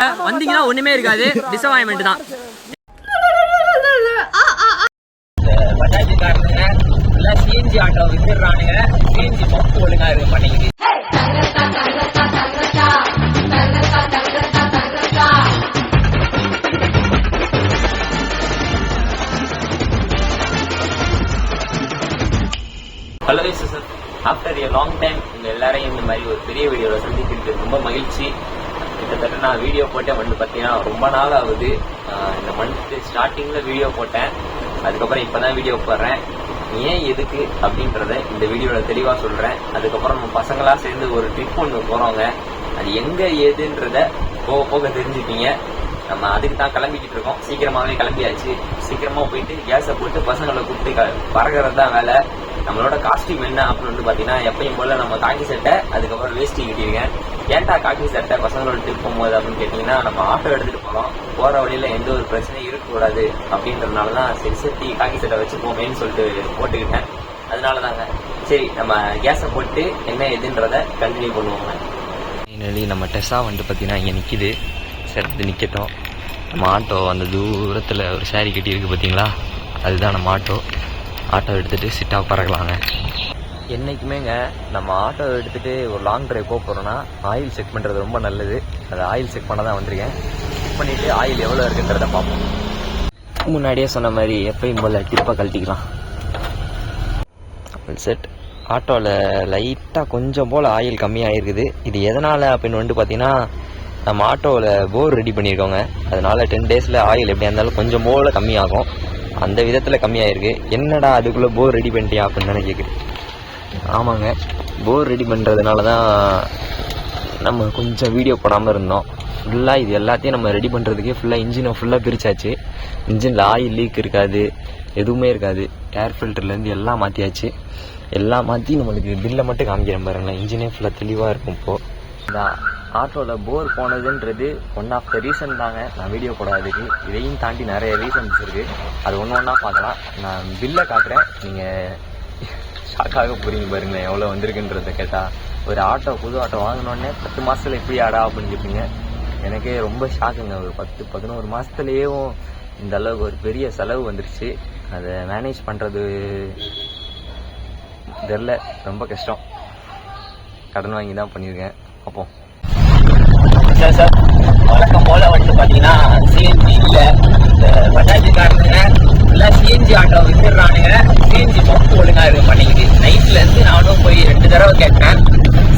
வந்தீங்கன்னா ஒண்ணுமே இருக்காது, டிசப்பாயின்மெண்ட் தான். பஜாஜ்காரனுங்க எல்லாம் சிஎன்ஜி ஆட்டோ வித்துடுறானுங்க, சிஎன்ஜி பம்ப் ஒழுங்கா இருக்க மாட்டேங்குது. Hello sir, after a long time உங்கள் எல்லாரையும் இந்த மாதிரி ஒரு பெரிய வீடியோவில் சந்திக்கிறது ரொம்ப மகிழ்ச்சி. கிட்டத்தட்ட நான் வீடியோ போட்டேன் வந்து பார்த்தீங்கன்னா ரொம்ப நாள் ஆகுது. இந்த மந்த் ஸ்டார்டிங்கில் வீடியோ போட்டேன், அதுக்கப்புறம் இப்போ தான் வீடியோ போடுறேன். ஏன் எதுக்கு அப்படின்றத இந்த வீடியோவில் தெளிவாக சொல்கிறேன். அதுக்கப்புறம் நம்ம பசங்களாக சேர்ந்து ஒரு ட்ரிப் ஒன்று போகிறோங்க, அது எங்கே ஏதுன்றத போக போக தெரிஞ்சுப்பீங்க. நம்ம அதுக்கு தான் கிளம்பிக்கிட்டு இருக்கோம். சீக்கிரமாகவே கிளம்பியாச்சு. சீக்கிரமாக போயிட்டு கேஸை போட்டு பசங்களை கூப்பிட்டு பறக்கிறது தான் வேலை. நம்மளோட காஸ்டியூம் என்ன அப்படின்னு வந்து பார்த்தீங்கன்னா எப்பயும் போல நம்ம காக்கி சட்டை, அதுக்கப்புறம் வேஷ்டி கட்டியிருக்கேன். ஏன்டா காக்கி சட்டை பசங்களோட ட்ரிப் போகும்போது அப்படின்னு கேட்டிங்கன்னா, நம்ம ஆட்டோ எடுத்துகிட்டு போகிறோம், போகிற வழியில் எந்த ஒரு பிரச்சனையும் இருக்கக்கூடாது அப்படின்றதுனால தான் சரி சேஃப்டி காக்கி சட்டை வச்சு போமேன்னு சொல்லிட்டு போட்டுக்கிட்டேன். அதனால தாங்க சரி நம்ம கேஸை போட்டு என்ன எதுன்றதை கண்டினியூ பண்ணுவோங்க. ஃபைனலி நம்ம டெஸ்ஸா வந்துட்டு பார்த்தீங்கன்னா இங்கே நிற்கிது. சரி நிற்கட்டும். நம்ம ஆட்டோ அந்த தூரத்தில் ஒரு சாரி கட்டி இருக்குது பார்த்தீங்களா, அதுதான் நம்ம ஆட்டோ. ஆட்டோ எடுத்துகிட்டு சிட்டாக பறக்கலாங்க. என்றைக்குமேங்க நம்ம ஆட்டோ எடுத்துகிட்டு ஒரு லாங் ட்ரைவ் போக போகிறோன்னா ஆயில் செக் பண்ணுறது ரொம்ப நல்லது. அது ஆயில் செக் பண்ண தான் வந்திருக்கேன். செக் பண்ணிவிட்டு ஆயில் எவ்வளோ இருக்குன்றத பார்ப்போம். முன்னாடியே சொன்ன மாதிரி எப்பயும் போல் டிப்பாக கழட்டிக்கலாம். செட் ஆட்டோவில் லைட்டாக கொஞ்சம் போல் ஆயில் கம்மியாக இருக்குது. இது எதனால் அப்படின்னு வந்து பார்த்தீங்கன்னா, நம்ம ஆட்டோவில் போர் ரெடி பண்ணியிருக்கோங்க. அதனால் 10 டேஸில் ஆயில் எப்படியா இருந்தாலும் கொஞ்சம் போல் கம்மியாகும். அந்த விதத்தில் கம்மியாயிருக்கு. என்னடா அதுக்குள்ளே போர் ரெடி பண்ணிட்டியா அப்படின்னு தானே கேட்குது. ஆமாங்க, போர் ரெடி பண்ணுறதுனால தான் நம்ம கொஞ்சம் வீடியோ போடாமல் இருந்தோம். ஃபுல்லாக இது எல்லாத்தையும் நம்ம ரெடி பண்ணுறதுக்கே ஃபுல்லாக இன்ஜினை ஃபுல்லாக பிரித்தாச்சு. இன்ஜினில் ஆயில் லீக் இருக்காது, எதுவுமே இருக்காது. ஏர் ஃபில்டர்லேருந்து எல்லாம் மாற்றியாச்சு. எல்லாம் மாற்றி நம்மளுக்கு பில்லை மட்டும் காமிக்கிறேன் பாருங்களேன். இன்ஜினே ஃபுல்லாக தெளிவாக இருக்கும். இப்போது இந்த ஆட்டோவில் போர் போனதுன்றது ஒன் ஆஃப் த ரீசன் தாங்க நான் வீடியோ போடாததுக்கு. இதையும் தாண்டி நிறைய ரீசன்ஸ் இருக்குது. அது ஒன்று ஒன்றா பார்க்கலாம். நான் பில்லை காட்டுறேன், நீங்கள் ஷாக்காக போகிறீங்க பாருங்களேன் எவ்வளோ வந்திருக்குன்றதை கேட்டால். ஒரு ஆட்டோ புது ஆட்டோ வாங்கினோடனே 10 மாதத்தில் எப்படி ஆடா அப்படின்னு கேட்பீங்க. எனக்கே ரொம்ப ஷாக்குங்க. ஒரு 10-11 மாதத்துலேயும் இந்த அளவுக்கு ஒரு பெரிய செலவு வந்துருச்சு. அதை மேனேஜ் பண்ணுறது தெரில, ரொம்ப கஷ்டம். கடன் வாங்கி தான் பண்ணியிருக்கேன். அப்போ சார் வழக்கம் போல வந்து பார்த்தீங்கன்னா சிஎன்ஜி இல்லை, இந்த பஜாஜ்காரனுங்க எல்லாம் சிஎன்ஜி ஆட்டோ வித்துடுறானுங்க, சிஎன்ஜி பம்ப் ஒழுங்கா இருக்க மாட்டேங்குது. நைட்லேருந்து நானும் போய் 2 தடவை கேட்டேன்,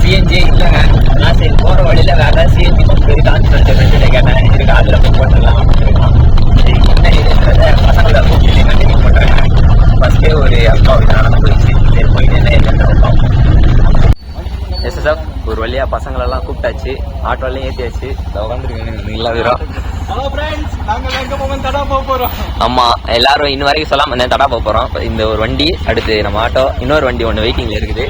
சிஎன்ஜி இல்லைங்க. நான் சரி போகிற வழியில் வேற சிஎன்ஜி பம்ப் இருக்கான்னு சொல்லிட்டு 2 கேட்டேன். இருக்கு, அதில் போய் போட்டுடலாம் அப்படின்ட்டுருக்கான். சரி என்ன இதுன்றத பசங்களை கூப்பிட்டு கண்டினியூ பண்ணுறேன். ஃபஸ்ட்டே ஒரு அப்பாவுக்கு நடந்து போயிடுச்சு. சரி போயிட்டு என்ன என்னன்னு எஸ்எஸ்எஃப் ஒரு வழியாக பசங்களெல்லாம் கூப்பிட்டாச்சு, ஆட்டோலையும் ஏற்றியாச்சு. ஆமாம், எல்லாரும் இன்ன வரைக்கும் சொல்லாம தடா போக போகிறோம். இந்த ஒரு வண்டி, அடுத்து நம்ம ஆட்டோ, இன்னொரு வண்டி ஒன்று வெயிட்டிங்கில் இருக்குது.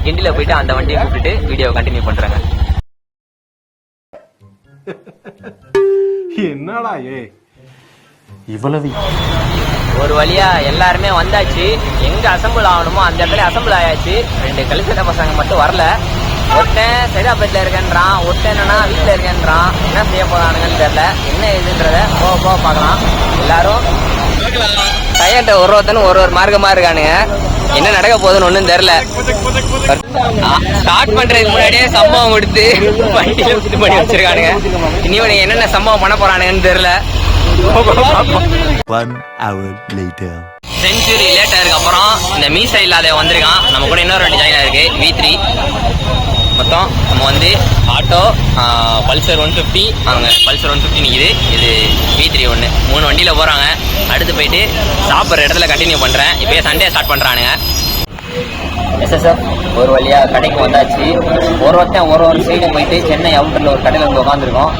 கிண்டியில் போயிட்டு அந்த வண்டியை கூப்பிட்டுட்டு வீடியோ கண்டினியூ பண்ணுறாங்க. என்னடா இவ்வளவு ஒரு வழியா எல்லாருமே வந்தாச்சு. எங்க அசம்பிள் ஆகணுமோ அந்த இடத்துல அசம்பிள் ஆயாச்சு. 2 கலிசட்ட பசங்க மட்டும் வரல. ஒருத்தன் சைதாபேட்ல இருக்கேன்றான், ஒருத்தன் என்னன்னா வீட்டில் இருக்கேன்றான். என்ன செய்ய போறானுங்கன்னு தெரியல. என்ன இதுன்றத போக போக பார்க்கலாம். எல்லாரும் டயர்ட்ட ஒருத்தனும் ஒரு மார்க்கமா இருக்கானுங்க. என்ன நடக்க போகுதுன்னு ஒன்றும் தெரியல. ஸ்டார்ட் பண்றதுக்கு முன்னாடியே சம்பவம் கொடுத்து வண்டியில இது பண்ணி வச்சிருக்கானுங்க. இனி என்னென்ன சம்பவம் பண்ண போறானுங்கன்னு தெரியல. செஞ்சுரி லேட்டருக்கு அப்புறம் இந்த மீசா இல்லாத வந்திருக்கான். நம்ம கூட இன்னொரு வண்டி ஜாயின் ஆயிருக்கு, V3. மொத்தம் நம்ம வந்து ஆட்டோ, பல்சர் 150, அவங்க பல்சர் 150 நிற்கிது. இது V3 ஒன்று. 3 வண்டியில் போகிறாங்க. அடுத்து போயிட்டு சாப்பிட்ற இடத்துல கண்டினியூ பண்ணுறேன். இப்போயே சண்டே ஸ்டார்ட் பண்ணுறானுங்க. எஸ்எஸ்எஃப் ஒரு வழியாக கடைக்கு வந்தாச்சு. ஒருத்தன் ஒரு சைடு போயிட்டு சென்னை அவுட்டரில் ஒரு கடையில் வந்து உட்காந்துருக்கோம்.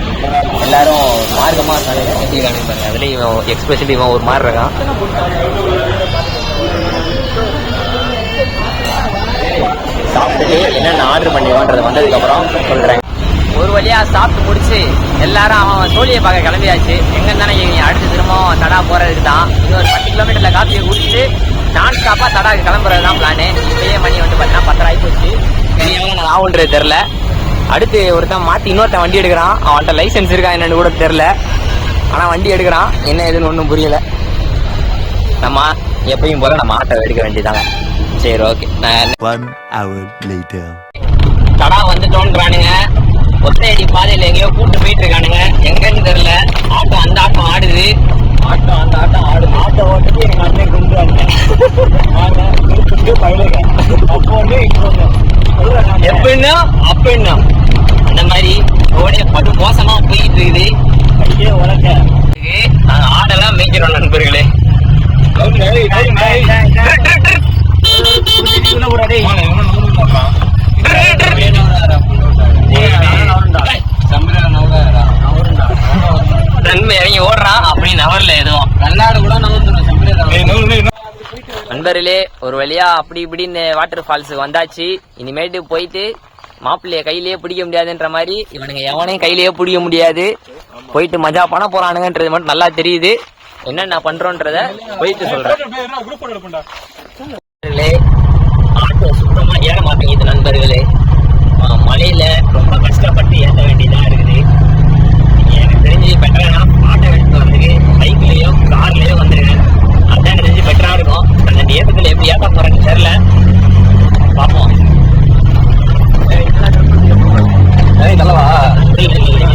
எல்லாரும் மார்க்கமாக இருக்காங்க. அதுலேயும் இவன் எக்ஸ்பெஷலி இவன் ஒரு மாதிரி இருக்கான். சாப்பிட்டுட்டு என்னென்ன ஆர்டர் பண்ணிடுவோன்றதை வந்ததுக்கப்புறம் சொல்கிறேன். ஒரு வழியாக சாப்பிட்டு முடிச்சு எல்லாரும் அவன் தோழியை பார்க்க கிளம்பியாச்சு. எங்கே தானே அடுத்து திரும்ப தடா போகிறதுக்கு தான். இன்னொரு 10 கிலோமீட்டரில் காப்பியை குடிச்சிட்டு நான் ஸ்டாப்பாக தடாக்கு கிளம்புறது தான் பிளானு. இப்பயே மணி வந்து பார்த்தீங்கன்னா 10 ஆகி போச்சு. இனி எவ்வளோ நான் ஆகுன்றது தெரில. அடுத்து ஒருத்தன் மாத்தி இன்னொருத்தன் வண்டி எடுக்கிறான். அவன்கிட்ட லைசன்ஸ் இருக்கா என்னன்னு கூட தெரியல. ஆனா வண்டி எடுக்கிறான். என்ன ஏதுன்னு ஒன்றும் புரியல. நம்ம எப்பயும் போல நம்ம ஆட்டோ எடுக்க வேண்டியதாங்க. சரி ஓகே. கடா வந்துட்டோன்றானுங்க. ஒத்தையடி பாதையில எங்கேயோ கூட்டு போயிட்டு இருக்கானுங்க. எங்கன்னு தெரியல. ஆட்டோ அந்த ஆட்டம் ஆடுது. ஆட்டோ அந்த ஆட்டம் ஆடுது. ஆட்டோ ஓட்டுக்கு எங்க அண்ணன் கொண்டு எப்படின்னா அப்படின்னா அந்த மாதிரி ரோடே படு மோசமா போயிட்டு இருக்குது. கையே உலக நாங்க ஆடெல்லாம் மேய்க்கிறோம் நண்பர்களே. இறங்கி ஓடுறான் அப்படி நவர்ல எதுவும் நல்லாடு கூட நண்பர்களே. ஒரு வழியா அப்படி இப்படின்னு வாட்டர் ஃபால்ஸுக்கு வந்தாச்சு. இனிமேட்டு போயிட்டு மாப்பிள்ளைய கையிலேயே பிடிக்க முடியாதுன்ற மாதிரி இவனுங்க எவனையும் கையிலேயே பிடிக்க முடியாது. போயிட்டு மஜா பண்ண போறானுங்கன்றது மட்டும் நல்லா தெரியுது. என்னென்ன பண்றோன்றத போயிட்டு சொல்றேன். ஆட்டோ சுத்தமா ஏற மாட்டேங்குது நண்பர்களே. மழையில ரொம்ப கஷ்டப்பட்டு ஏற்ற வேண்டியதா இருக்குது. எனக்கு தெரிஞ்சு பெட்டரா ஆட்டோ எடுத்து வர்றதுக்கு பைக்லயோ கார்லயோ வந்துருங்க. அதான் எனக்கு தெரிஞ்சு பெட்டரா இருக்கும். அந்த ஏற்றத்துல எப்படி ஏற்ற போறேன்னு தெரியல. பார்ப்போம். நல்லவா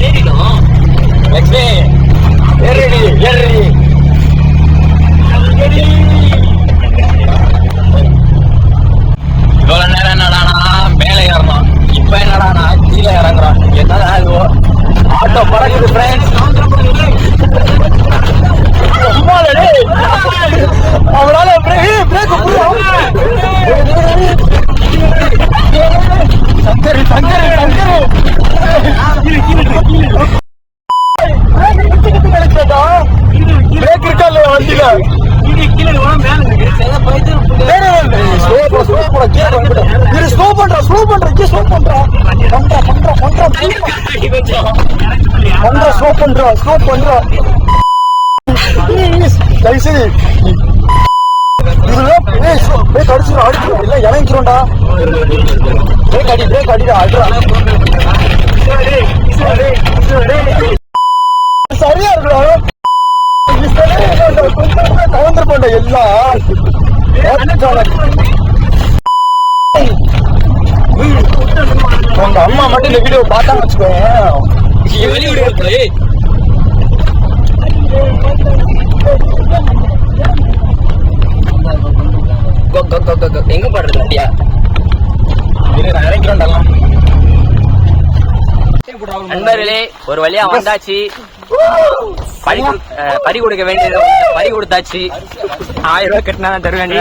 ஏறிடும். இவ்வளவு நேரம் என்னடானா மேலே ஏறணும். இப்ப என்னடானா கீழே இறங்குறான். என்னடா இதுவோ ஆட்டோ பறக்குது ஃப்ரெண்ட்ஸ். அவரால சங்கரி சங்கரி சங்கரி பிரேக் இருக்கா இல்லையா வண்டியில? இறங்கிக்கிறோம்டா. பிரேக் அடி பிரேக் அடிடா. சரியா இருக்கா? கவர்ந்துருப்போம் எல்லாம். உங்க அம்மா மட்டும் இந்த வீடியோ பார்த்தா வச்சுக்கோங்க. எங்க பாடுறது வண்டியா? இறங்கிறோம். நண்பர்களே ஒரு வழியா வந்தாச்சு. பறி கொடுக்க வேண்டியது பறி கொடுத்தாச்சு. 1000 ரூபாய் கட்டினா தருவேன்.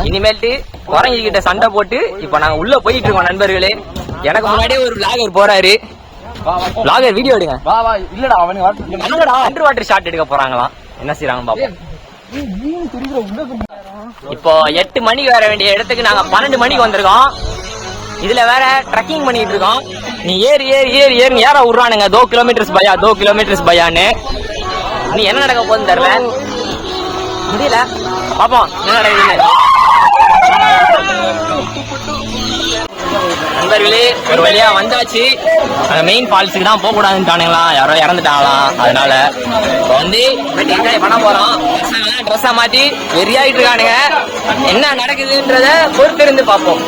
இனிமேட்டு குரங்கிட்ட சண்டை போட்டு இப்ப நாங்க உள்ள போயிட்டு இருக்கோம் நண்பர்களே. எனக்கு முன்னாடியே ஒரு விளாகர் போறாரு. விளாகர் வீடியோ எடுங்க. இல்லடா அவனுக்கு அண்டர் வாட்டர் ஷாட் எடுக்க போறாங்களாம். என்ன செய்யறாங்க பாப்போம். இப்போ 8 மணிக்கு வர வேண்டிய இடத்துக்கு நாங்க 12 மணிக்கு வந்திருக்கோம். இதுல வேற ட்ரக்கிங் பண்ணிட்டு இருக்கோம். நீ ஏறு ஏறு ஏறு ஏறு ஏற விடுறானுங்க. 2 கிலோமீட்டர்ஸ் பையா 2 கிலோமீட்டர்ஸ் பையான்னு. நீ என்ன நடக்க போகுதுன்னு தெரியல. முடியல பாப்போம் என்ன நடக்குதுன்னு. நண்பர்களே ஒரு வழியா வந்தாச்சு. மெயின் ஃபால்ஸுக்கு தான் போக கூடாதுன்னு யாரோ இறந்துட்டாங்களாம். அதனால வந்து என்ஜாய் பண்ண போறோம். ட்ரெஸ்ஸை மாத்தி வெறியாயிட்டு இருக்கானுங்க. என்ன நடக்குதுன்றத பொறுத்திருந்து பார்ப்போம்.